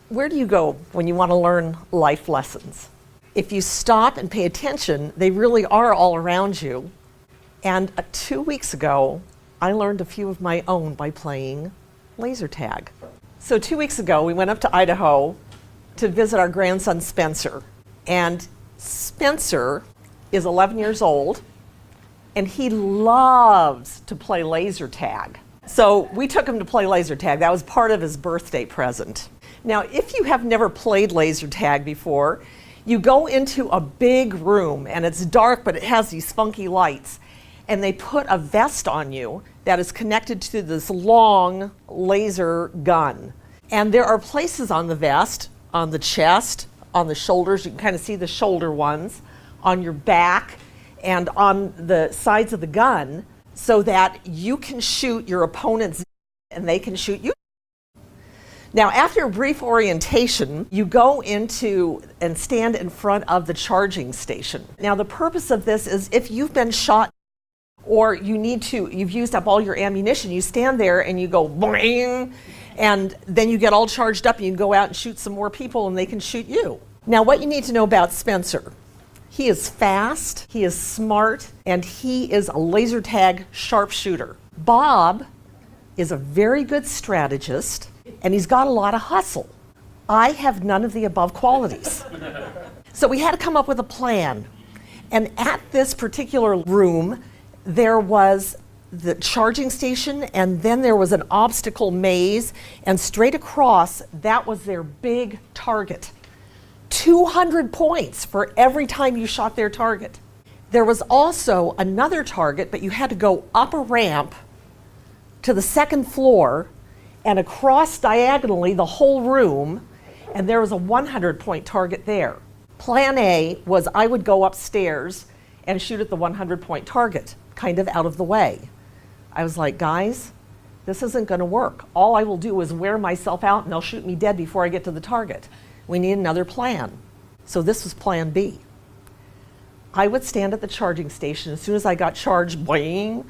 Where do you go when you want to learn life lessons? If you stop and pay attention, they really are all around you. And 2 weeks ago, I learned a few of my own by playing laser tag. So 2 weeks ago, we went up to Idaho to visit our grandson, Spencer. And Spencer is 11 years old, and he loves to play laser tag. So we took him to play laser tag. That was part of his birthday present. Now, if you have never played laser tag before, you go into a big room, and it's dark, but it has these funky lights. And they put a vest on you that is connected to this long laser gun. And there are places on the vest, on the chest, on the shoulders, you can kind of see the shoulder ones, on your back, and on the sides of the gun, so that you can shoot your opponents and they can shoot you. Now, after a brief orientation, you go into and stand in front of the charging station. Now, the purpose of this is if you've been shot or you've used up all your ammunition, you stand there and you go boing, and then you get all charged up and you can go out and shoot some more people and they can shoot you. Now, what you need to know about Spencer: he is fast, he is smart, and he is a laser tag sharpshooter. Bob is a very good strategist, and he's got a lot of hustle. I have none of the above qualities. So we had to come up with a plan. And at this particular room, there was the charging station, and then there was an obstacle maze, and straight across, that was their big target. 200 points for every time you shot their target. There was also another target, but you had to go up a ramp to the second floor and across diagonally the whole room, and there was a 100-point target there. Plan A was I would go upstairs and shoot at the 100-point target, kind of out of the way. I was like, guys, this isn't going to work. All I will do is wear myself out and they'll shoot me dead before I get to the target. We need another plan. So this was plan B. I would stand at the charging station. As soon as I got charged, boing,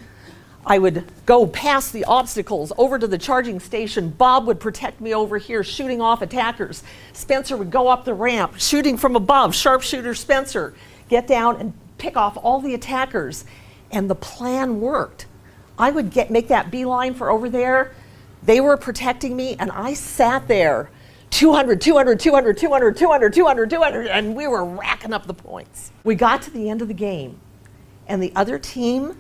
I would go past the obstacles over to the charging station. Bob would protect me over here, shooting off attackers. Spencer would go up the ramp, shooting from above. Sharpshooter Spencer, get down and pick off all the attackers. And the plan worked. I would make that beeline for over there. They were protecting me, and I sat there 200, 200, 200, 200, 200, 200, 200, and we were racking up the points. We got to the end of the game, and the other team,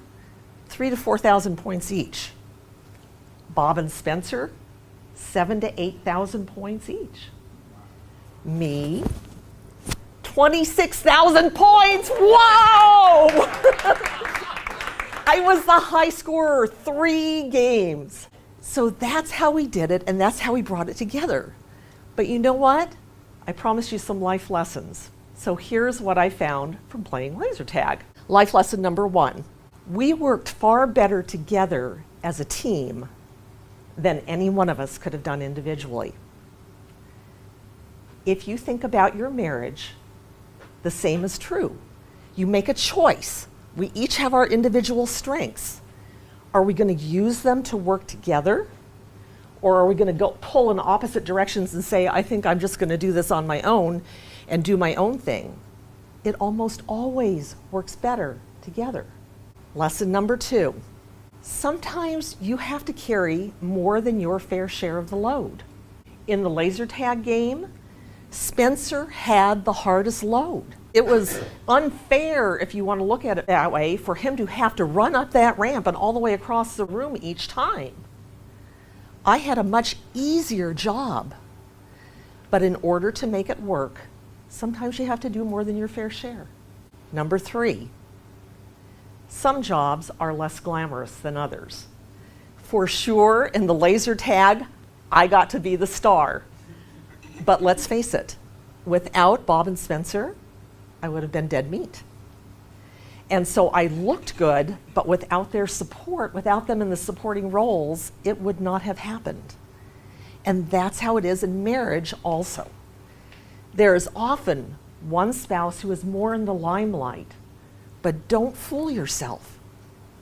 3,000 to 4,000 points each. Bob and Spencer, 7,000 to 8,000 points each. Me, 26,000 points. Whoa! I was the high scorer 3 games. So that's how we did it, and that's how we brought it together. But you know what? I promised you some life lessons. So here's what I found from playing laser tag. Life lesson number 1. We worked far better together as a team than any one of us could have done individually. If you think about your marriage, the same is true. You make a choice. We each have our individual strengths. Are we going to use them to work together? Or are we going to go pull in opposite directions and say, I think I'm just going to do this on my own and do my own thing? It almost always works better together. Lesson number 2. Sometimes you have to carry more than your fair share of the load. In the laser tag game, Spencer had the hardest load. It was unfair, if you want to look at it that way, for him to have to run up that ramp and all the way across the room each time. I had a much easier job. But in order to make it work, sometimes you have to do more than your fair share. Number 3, some jobs are less glamorous than others. For sure, in the laser tag, I got to be the star. But let's face it, without Bob and Spencer, I would have been dead meat. And so I looked good, but without their support, without them in the supporting roles, it would not have happened. And that's how it is in marriage also. There is often one spouse who is more in the limelight, but don't fool yourself.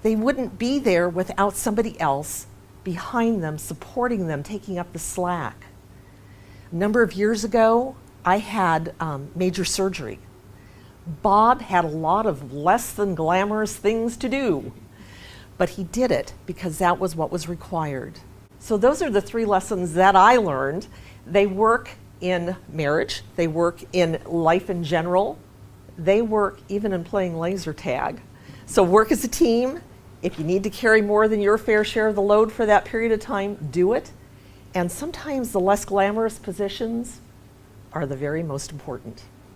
They wouldn't be there without somebody else behind them, supporting them, taking up the slack. number of years ago, I had major surgery. Bob had a lot of less than glamorous things to do, but he did it because that was what was required. So those are the 3 lessons that I learned. They work in marriage, they work in life in general, they work even in playing laser tag. So work as a team. If you need to carry more than your fair share of the load for that period of time, do it. And sometimes the less glamorous positions are the very most important.